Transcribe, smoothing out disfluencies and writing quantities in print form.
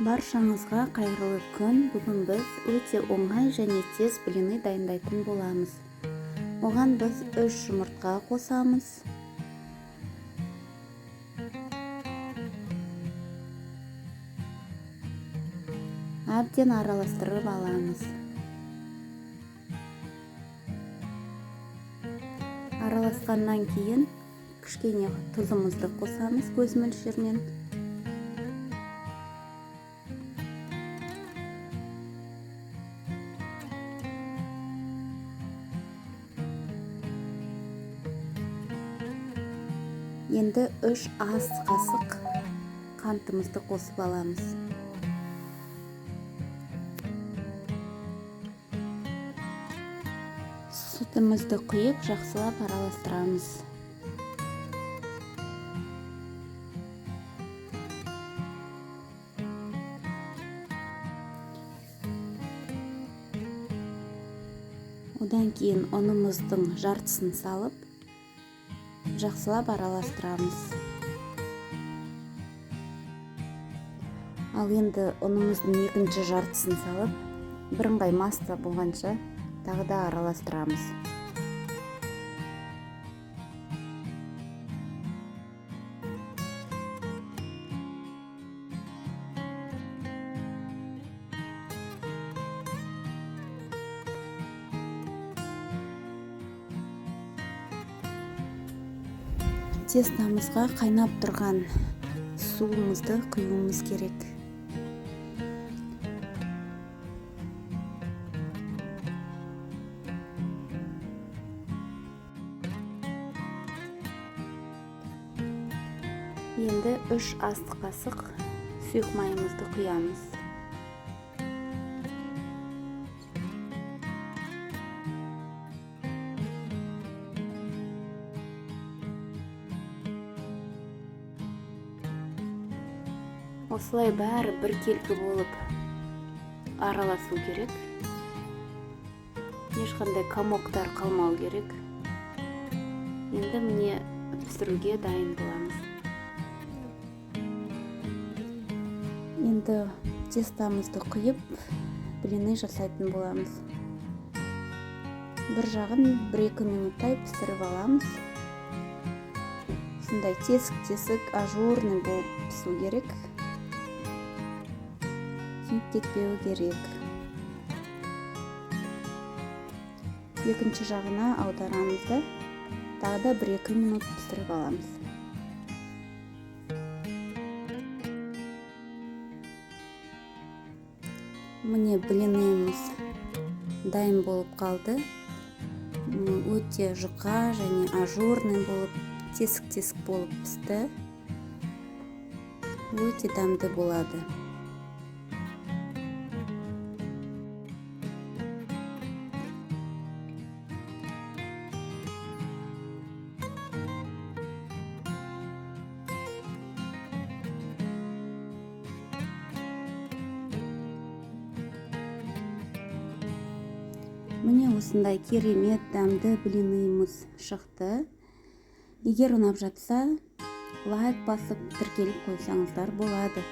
Баршаңызға қайырлы күн. Бүгін біз өте оңай және тез блины дайындайтын боламыз. Оған біз 3 жұмыртқа қосамыз. Әбден араластырып аламыз. Араласқаннан кейін кішкене тұзымызды қосамыз көз мөлшермен. Енді 3 ас қасық қантымызды қосып аламыз. Сүтімізді құйып, жақсылап араластырамыз. Одан кейін ұнымыздың жартысын салып, жақсылап араластырамыз. Ал енді ұнымыздың екінші жартысын салып, бірыңғай масса болғанша тағы да араластырамыз. Тестамызға қайнап тұрған суымызды құюымыз керек. Енді 3 ас қасық сұйық майымызды құямыз. Осылай бәрі біркелкі болып араласу керек. Ешқандай комоктар қалмау керек. Енді міне пісіруге дайын боламыз. Енді тестамызды құйып, блины жасайтын боламыз. Бір жағын 1-2 минуттай пісіріп аламыз. Сондай тесік-тесік, ажурный болып пісу керек. Күйіп кетпеу керек. Екінші жағына аударамыз да, тағы да 1-2 минут пісіріп аламыз. Міне блиніміз дайын болып қалды. Өте жұқа және ажурный болып, тесік-тесік болып пісті. Өте дәмді болады. Міне осындай керемет дәмді блиніміз шықты. Егер ұнап жатса, лайк басып тіркеліп қойсаңыздар болады.